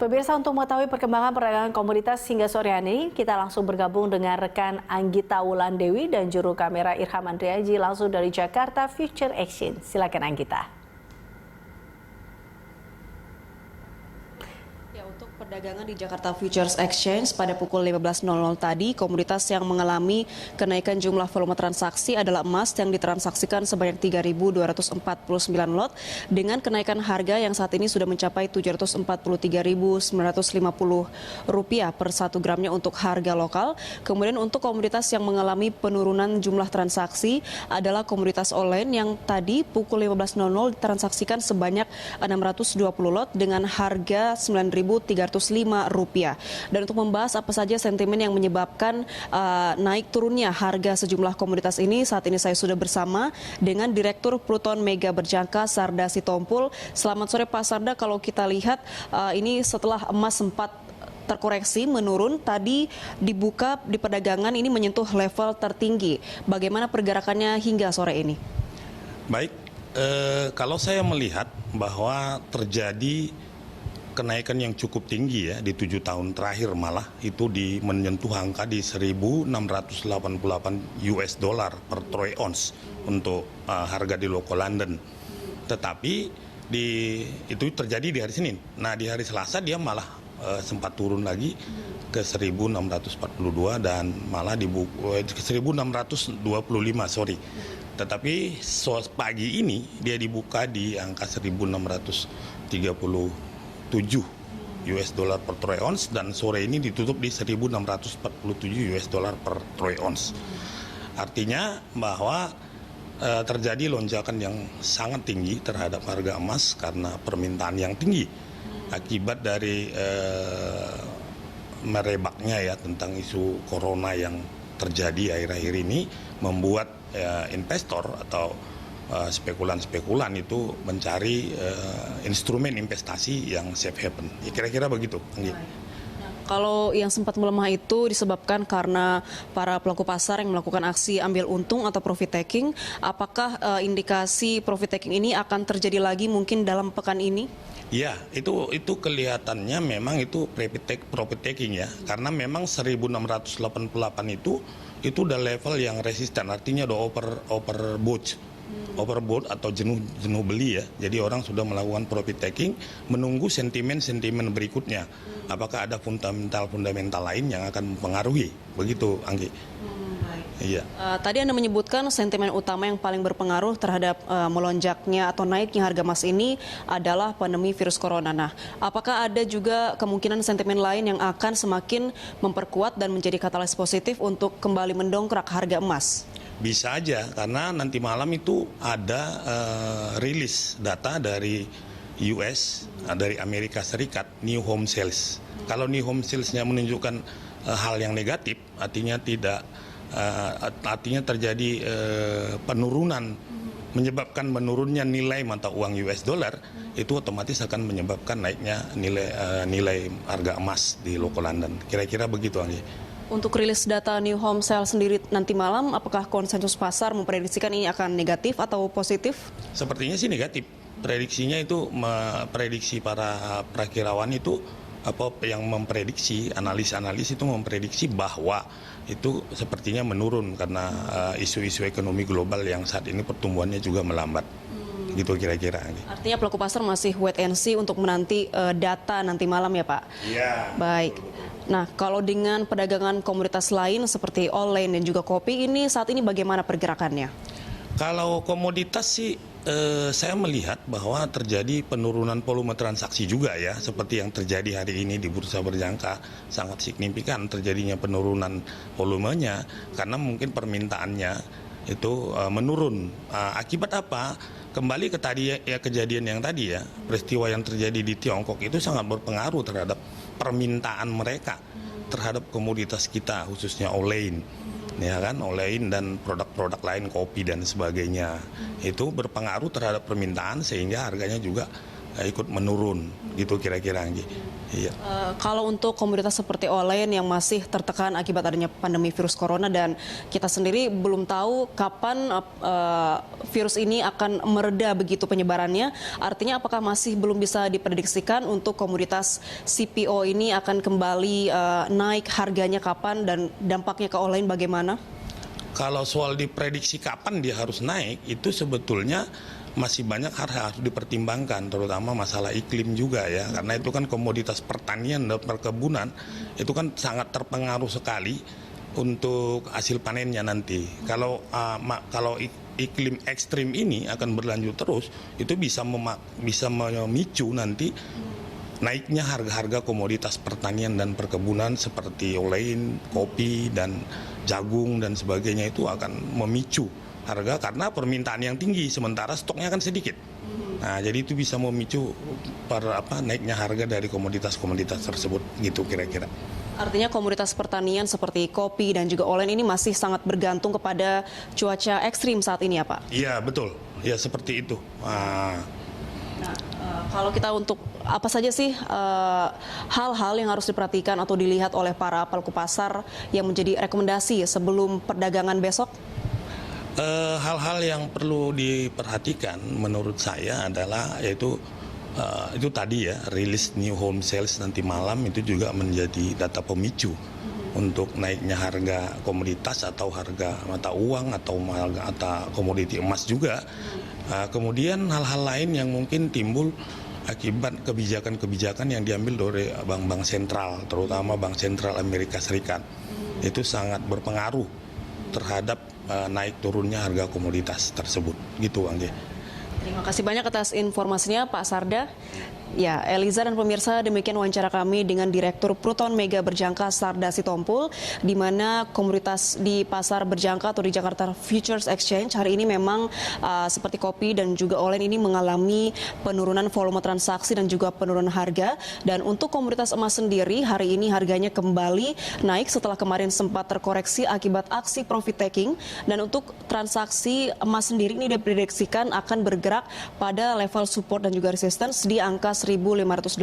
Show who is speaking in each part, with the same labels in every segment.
Speaker 1: Pemirsa, untuk mengetahui perkembangan perdagangan komoditas hingga sore hari ini, kita langsung bergabung dengan rekan Anggita Wulandewi dan juru kamera Irham Andriaji langsung dari Jakarta Future Exchange. Silakan Anggita.
Speaker 2: Untuk perdagangan di Jakarta Futures Exchange pada pukul 15.00 tadi, komoditas yang mengalami kenaikan jumlah volume transaksi adalah emas yang ditransaksikan sebanyak 3.249 lot dengan kenaikan harga yang saat ini sudah mencapai Rp743.950 per 1 gramnya untuk harga lokal. Kemudian untuk komoditas yang mengalami penurunan jumlah transaksi adalah komoditas online yang tadi pukul 15.00 ditransaksikan sebanyak 620 lot dengan harga Rp9.305. Dan untuk membahas apa saja sentimen yang menyebabkan naik turunnya harga sejumlah komoditas ini, saat ini saya sudah bersama dengan Direktur Pluton Mega Berjangka Sarda Sitompul. Selamat sore Pak Sarda, kalau kita lihat ini setelah emas sempat terkoreksi menurun, tadi dibuka di perdagangan ini menyentuh level tertinggi. Bagaimana pergerakannya hingga sore ini?
Speaker 3: Baik, kalau saya melihat bahwa terjadi kenaikan yang cukup tinggi ya di 7 tahun terakhir, malah itu menyentuh angka di 1.688 US dollar per troy ounce untuk harga di local London. Tetapi itu terjadi di hari Senin. Nah, di hari Selasa dia malah sempat turun lagi ke 1.642 dan malah ke 1.625, sorry. Tetapi pagi ini dia dibuka di angka 1.637 US dollar per troy ounce dan sore ini ditutup di 1.647 US dollar per troy ounce. Artinya bahwa terjadi lonjakan yang sangat tinggi terhadap harga emas karena permintaan yang tinggi akibat dari merebaknya ya tentang isu corona yang terjadi akhir-akhir ini, membuat investor atau spekulan-spekulan itu mencari instrumen investasi yang safe haven. Ya, kira-kira begitu.
Speaker 2: Kalau yang sempat melemah itu disebabkan karena para pelaku pasar yang melakukan aksi ambil untung atau profit taking. Apakah indikasi profit taking ini akan terjadi lagi mungkin dalam pekan ini?
Speaker 3: Ya, itu kelihatannya memang itu profit taking ya. Karena memang 1688 itu udah level yang resisten, artinya udah overbought atau jenuh beli ya. Jadi orang sudah melakukan profit taking, menunggu sentimen berikutnya. Apakah ada fundamental lain yang akan mempengaruhi? Begitu, Anggi. Iya.
Speaker 2: Tadi Anda menyebutkan sentimen utama yang paling berpengaruh terhadap melonjaknya atau naiknya harga emas ini adalah pandemi virus corona. Nah, apakah ada juga kemungkinan sentimen lain yang akan semakin memperkuat dan menjadi katalis positif untuk kembali mendongkrak harga emas?
Speaker 3: Bisa aja, karena nanti malam itu ada rilis data dari US, dari Amerika Serikat, new home sales. Kalau new home sales-nya menunjukkan hal yang negatif, artinya terjadi penurunan, menyebabkan menurunnya nilai mata uang US dollar, itu otomatis akan menyebabkan naiknya nilai harga emas di local London. Kira-kira begitu, Anggi.
Speaker 2: Untuk rilis data new home sale sendiri nanti malam, apakah konsensus pasar memprediksikan ini akan negatif atau positif?
Speaker 3: Sepertinya sih negatif. Prediksinya itu, prediksi para prakirawan itu yang memprediksi, analis itu memprediksi bahwa itu sepertinya menurun karena isu-isu ekonomi global yang saat ini pertumbuhannya juga melambat. Gitu kira-kira.
Speaker 2: Artinya pelaku pasar masih wait and see untuk menanti data nanti malam ya Pak?
Speaker 3: Iya.
Speaker 2: Baik. Nah, kalau dengan perdagangan komoditas lain seperti online dan juga kopi ini saat ini bagaimana pergerakannya?
Speaker 3: Kalau komoditas sih saya melihat bahwa terjadi penurunan volume transaksi juga ya, seperti yang terjadi hari ini di Bursa Berjangka. Sangat signifikan terjadinya penurunan volumenya karena mungkin permintaannya itu menurun. Akibat apa? Kembali ke tadi ya, kejadian yang tadi ya, peristiwa yang terjadi di Tiongkok itu sangat berpengaruh terhadap permintaan mereka terhadap komoditas kita, khususnya olein, ya kan, olein dan produk-produk lain, kopi dan sebagainya. Itu berpengaruh terhadap permintaan sehingga harganya juga ikut menurun gitu kira-kira Anggi. Iya.
Speaker 2: Kalau untuk komoditas seperti Olen yang masih tertekan akibat adanya pandemi virus corona dan kita sendiri belum tahu kapan virus ini akan mereda begitu penyebarannya, artinya apakah masih belum bisa diprediksikan untuk komoditas CPO ini akan kembali naik harganya kapan dan dampaknya ke Olen bagaimana?
Speaker 3: Kalau soal diprediksi kapan dia harus naik, itu sebetulnya masih banyak harus dipertimbangkan, terutama masalah iklim juga ya, karena itu kan komoditas pertanian dan perkebunan itu kan sangat terpengaruh sekali untuk hasil panennya nanti. Kalau iklim ekstrim ini akan berlanjut terus, itu bisa memicu nanti naiknya harga-harga komoditas pertanian dan perkebunan seperti olain, kopi, dan jagung dan sebagainya itu akan memicu harga karena permintaan yang tinggi sementara stoknya kan sedikit. Nah, jadi itu bisa memicu naiknya harga dari komoditas-komoditas tersebut gitu kira-kira.
Speaker 2: Artinya komoditas pertanian seperti kopi dan juga Olen ini masih sangat bergantung kepada cuaca ekstrim saat ini ya Pak?
Speaker 3: Iya betul, ya seperti itu.
Speaker 2: Kalau kita untuk apa saja sih hal-hal yang harus diperhatikan atau dilihat oleh para pelaku pasar yang menjadi rekomendasi sebelum perdagangan besok?
Speaker 3: Hal-hal yang perlu diperhatikan menurut saya adalah yaitu itu tadi ya, rilis new home sales nanti malam itu juga menjadi data pemicu untuk naiknya harga komoditas atau harga mata uang atau komoditi emas juga. Kemudian hal-hal lain yang mungkin timbul akibat kebijakan-kebijakan yang diambil dari bank-bank sentral, terutama Bank Sentral Amerika Serikat. Itu sangat berpengaruh terhadap naik turunnya harga komoditas tersebut. Gitu, Anggi.
Speaker 2: Terima kasih banyak atas informasinya Pak Sarda. Ya, Eliza dan pemirsa, demikian wawancara kami dengan Direktur Pruton Mega Berjangka Sarda Sitompul, di mana komoditas di pasar berjangka atau di Jakarta Futures Exchange hari ini memang seperti kopi dan juga Olen ini mengalami penurunan volume transaksi dan juga penurunan harga. Dan untuk komoditas emas sendiri, hari ini harganya kembali naik setelah kemarin sempat terkoreksi akibat aksi profit taking. Dan untuk transaksi emas sendiri ini diprediksikan akan bergerak pada level support dan juga resistance di angka 1.588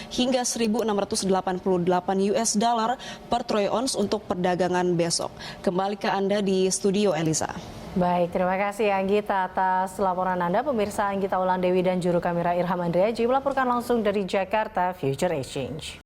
Speaker 2: hingga 1.688 US dollar per troy ounce untuk perdagangan besok. Kembali ke Anda di studio, Elisa.
Speaker 1: Baik, terima kasih Anggita atas laporan Anda. Pemirsa, Anggita Wulandewi dan juru kamera Irham Andriaji melaporkan langsung dari Jakarta Future Exchange.